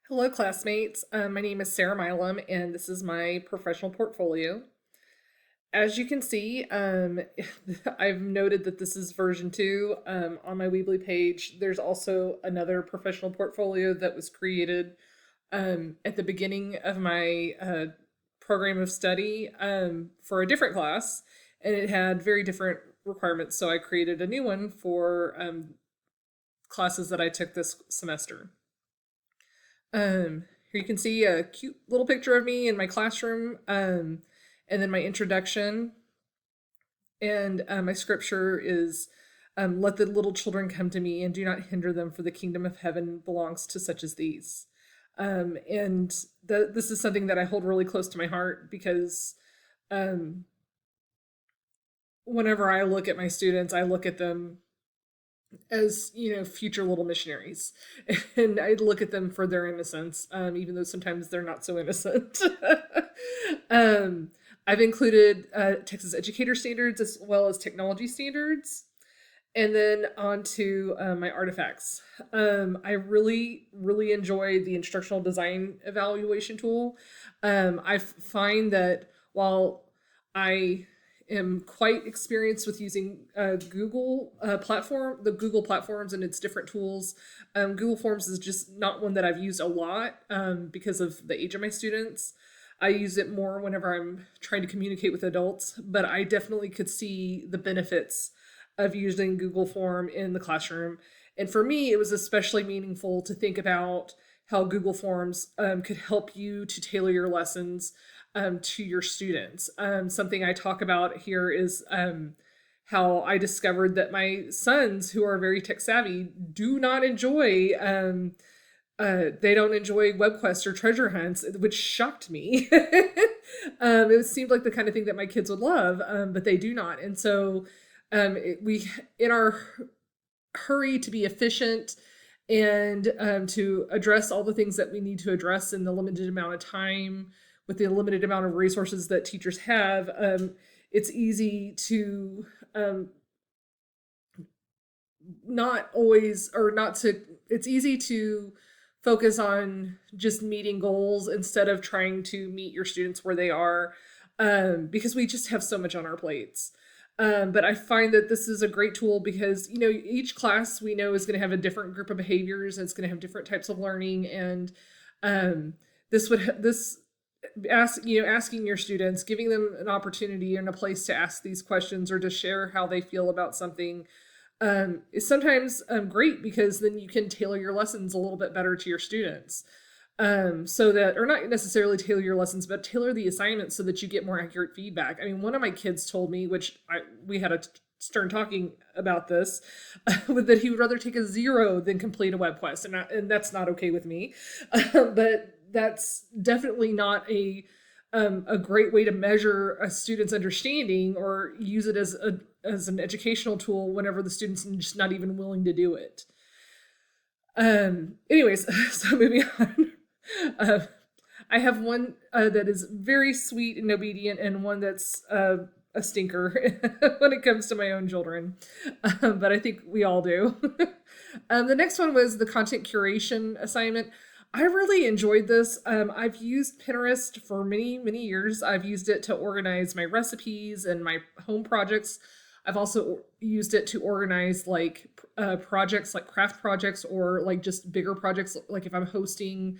Hello, classmates. My name is Sarah Milam, and this is my professional portfolio. As you can see, I've noted that this is version 2. On my Weebly page, there's also another professional portfolio that was created at the beginning of my program of study for a different class, and it had very different requirements. So I created a new one for classes that I took this semester. Here you can see a cute little picture of me in my classroom, and then my introduction. And my scripture is, "Let the little children come to me, and do not hinder them, for the kingdom of heaven belongs to such as these." And this is something that I hold really close to my heart because um, whenever I look at my students, I look at them as future little missionaries, and I look at them for their innocence, even though sometimes they're not so innocent. um, I've included Texas educator standards as well as technology standards, and then on to my artifacts. I really enjoy the instructional design evaluation tool. I find that while I am quite experienced with using the Google platforms and its different tools. Google Forms is just not one that I've used a lot because of the age of my students. I use it more whenever I'm trying to communicate with adults, but I definitely could see the benefits of using Google Form in the classroom. And for me, it was especially meaningful to think about how Google Forms could help you to tailor your lessons to your students. Something I talk about here is how I discovered that my sons, who are very tech savvy, do not enjoy. They don't enjoy web quests or treasure hunts, which shocked me. It seemed like the kind of thing that my kids would love, but they do not. And so we, in our hurry to be efficient and to address all the things that we need to address in the limited amount of time with the limited amount of resources that teachers have, it's easy to not always, or not to, it's easy to focus on just meeting goals instead of trying to meet your students where they are, because we just have so much on our plates. But I find that this is a great tool because each class we know is going to have a different group of behaviors, and it's going to have different types of learning, and this asking your students, giving them an opportunity and a place to ask these questions or to share how they feel about something is sometimes great, because then you can tailor your lessons a little bit better to your students. So that, or not necessarily tailor your lessons, but tailor the assignments so that you get more accurate feedback. I mean, one of my kids told me, we had a stern talking about this, that he would rather take a 0 than complete a web quest, and that's not okay with me. But that's definitely not a great way to measure a student's understanding or use it as an educational tool whenever the student's just not even willing to do it. Anyways, so moving on. Uh, I have one that is very sweet and obedient, and one that's a stinker when it comes to my own children. But I think we all do. The next one was the content curation assignment. I really enjoyed this. I've used Pinterest for many years. I've used it to organize my recipes and my home projects. I've also used it to organize like projects, like craft projects, or like just bigger projects. Like if I'm hosting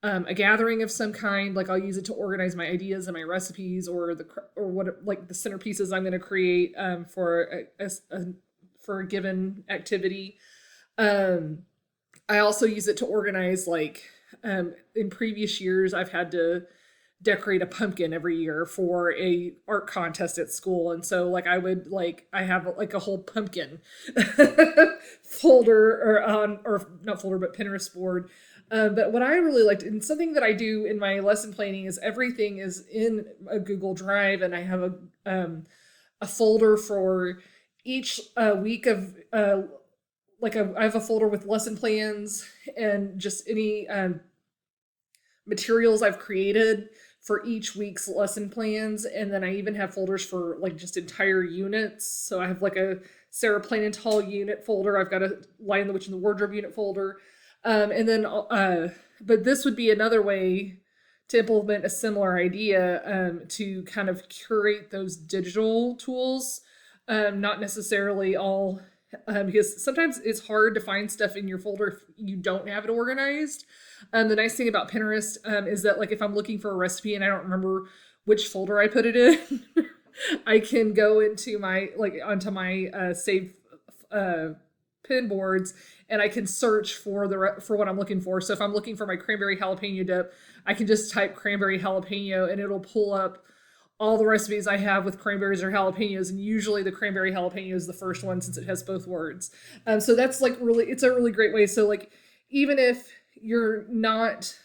a gathering of some kind, like I'll use it to organize my ideas and my recipes, or what, like the centerpieces I'm going to create for a given activity. I also use it to organize, like in previous years, I've had to decorate a pumpkin every year for a art contest at school, and so I have like a whole pumpkin folder, or not folder, but Pinterest board. But what I really liked, and something that I do in my lesson planning, is everything is in a Google Drive, and I have a folder for each week of I have a folder with lesson plans and just any materials I've created for each week's lesson plans. And then I even have folders for like just entire units. So I have like a Sarah Planentall unit folder. I've got a Lion the Witch and the Wardrobe unit folder. And then but this would be another way to implement a similar idea, to kind of curate those digital tools, not necessarily all, because sometimes it's hard to find stuff in your folder if you don't have it organized. The nice thing about Pinterest, is that like if I'm looking for a recipe and I don't remember which folder I put it in, I can go into my onto my save pin boards, and I can search for for what I'm looking for. So if I'm looking for my cranberry jalapeno dip, I can just type cranberry jalapeno and it'll pull up all the recipes I have with cranberries or jalapenos, and usually the cranberry jalapeno is the first one since it has both words. So that's like it's a really great way. So like even if you're not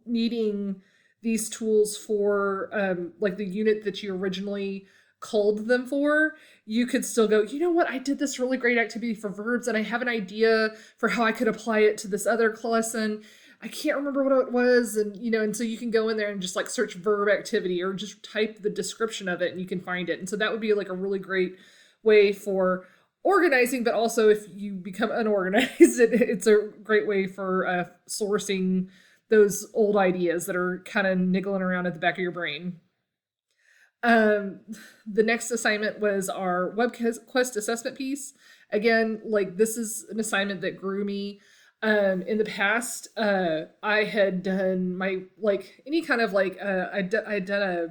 needing these tools for like the unit that you originally culled them for, you could still go, you know what, I did this really great activity for verbs and I have an idea for how I could apply it to this other lesson. I can't remember what it was. And, and so you can go in there and just like search verb activity or just type the description of it and you can find it. And so that would be like a really great way for organizing, but also if you become unorganized, it's a great way for sourcing those old ideas that are kind of niggling around at the back of your brain. The next assignment was our WebQuest assessment piece. Again, like this is an assignment that grew me. In the past, I had done my, like any kind of like, I'd done a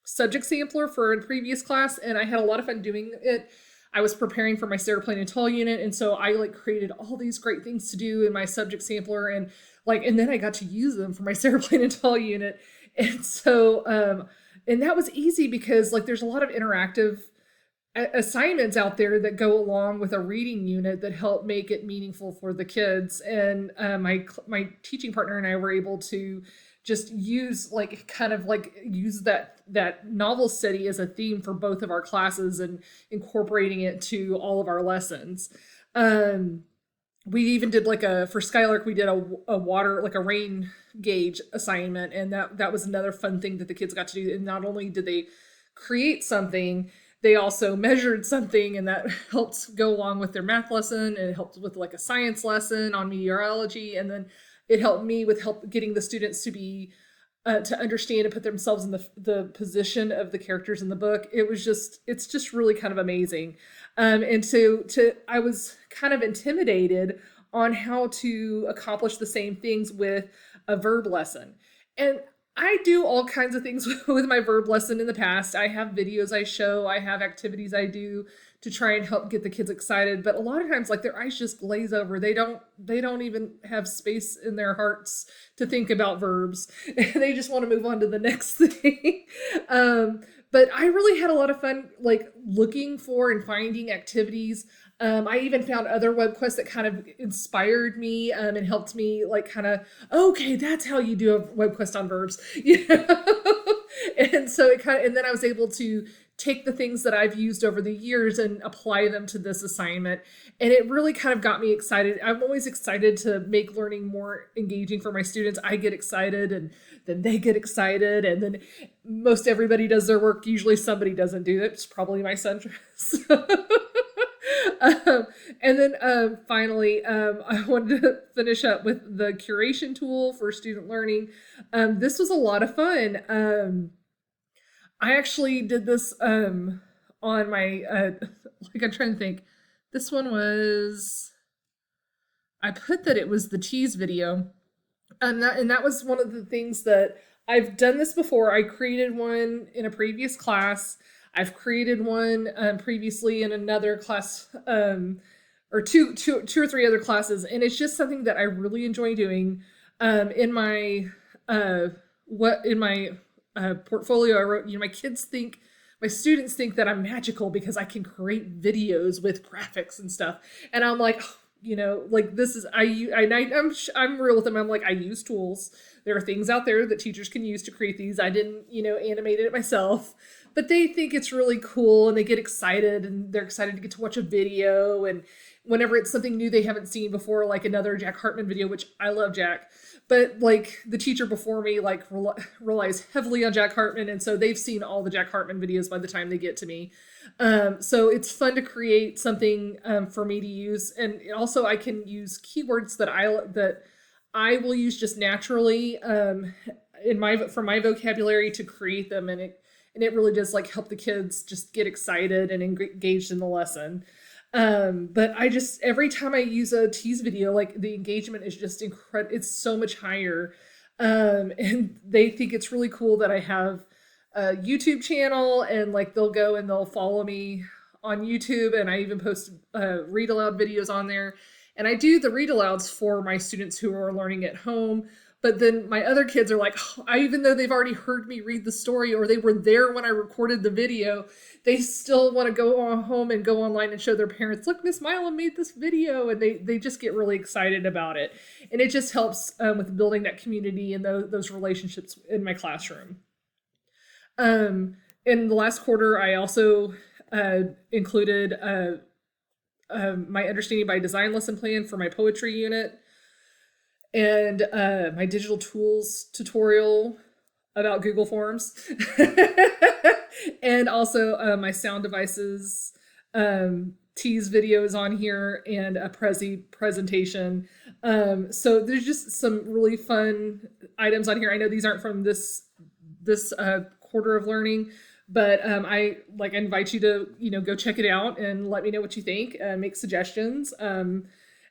subject sampler for a previous class and I had a lot of fun doing it. I was preparing for my Plain and Tall unit. And so I like created all these great things to do in my subject sampler and then I got to use them for my Plain and Tall unit. And so, and that was easy because like there's a lot of interactive assignments out there that go along with a reading unit that help make it meaningful for the kids. And my teaching partner and I were able to just use use that novel study as a theme for both of our classes and incorporating it to all of our lessons. We even did for Skylark, we did a water, like a rain gauge assignment. And that was another fun thing that the kids got to do. And not only did they create something, they also measured something, and that helped go along with their math lesson, and it helped with like a science lesson on meteorology. And then it helped me with getting the students to be, to understand and put themselves in the position of the characters in the book. It's just really kind of amazing. And so I was kind of intimidated on how to accomplish the same things with a verb lesson. And I do all kinds of things with my verb lesson in the past. I have videos I show, I have activities I do to try and help get the kids excited. But a lot of times, like their eyes just glaze over. They don't even have space in their hearts to think about verbs. They just want to move on to the next thing. But I really had a lot of fun, like looking for and finding activities. I even found other web quests that kind of inspired me and helped me like kind of, okay, that's how you do a web quest on verbs, And so and then I was able to take the things that I've used over the years and apply them to this assignment. And it really kind of got me excited. I'm always excited to make learning more engaging for my students. I get excited and then they get excited. And then most everybody does their work. Usually somebody doesn't do it. It's probably my son. And then finally, I wanted to finish up with the curation tool for student learning. This was a lot of fun. I actually did this on my, I'm trying to think. This one was, I put that it was the cheese video. And that was one of the things that I've done this before. I created one in a previous class. I've created one previously in another class, or two or three other classes, and it's just something that I really enjoy doing. In my portfolio, I wrote, my students think that I'm magical because I can create videos with graphics and stuff, and I'm like, this is I'm real with them. I'm like, I use tools. There are things out there that teachers can use to create these. I didn't, animate it myself. But they think it's really cool and they get excited and they're excited to get to watch a video. And whenever it's something new they haven't seen before, like another Jack Hartman video, which I love Jack, but like the teacher before me, like relies heavily on Jack Hartman. And so they've seen all the Jack Hartman videos by the time they get to me. So it's fun to create something for me to use. And also I can use keywords that I will use just naturally in my for my vocabulary to create them, and it really does like help the kids just get excited and engaged in the lesson. But I just every time I use a tease video, like the engagement is just incredible. It's so much higher, and they think it's really cool that I have a YouTube channel, and like they'll go and they'll follow me on YouTube, and I even post read aloud videos on there. And I do the read alouds for my students who are learning at home. But then my other kids are like, oh, even though they've already heard me read the story or they were there when I recorded the video, they still want to go on home and go online and show their parents, look, Miss Mila made this video. And they just get really excited about it. And it just helps with building that community and those relationships in my classroom. In the last quarter, I also included my Understanding by Design lesson plan for my poetry unit, and my digital tools tutorial about Google Forms, and also my sound devices tease videos on here, and a presentation. So there's just some really fun items on here. I know these aren't from this quarter of learning, but I invite you to go check it out and let me know what you think. Make suggestions.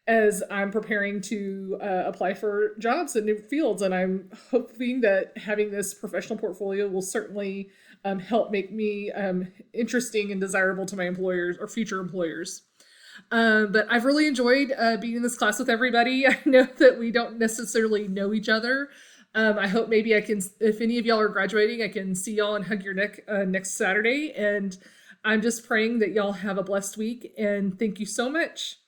As I'm preparing to apply for jobs in new fields. And I'm hoping that having this professional portfolio will certainly help make me interesting and desirable to my employers or future employers. But I've really enjoyed being in this class with everybody. I know that we don't necessarily know each other. I hope maybe I can, if any of y'all are graduating, I can see y'all and hug your neck next Saturday. And I'm just praying that y'all have a blessed week. And thank you so much.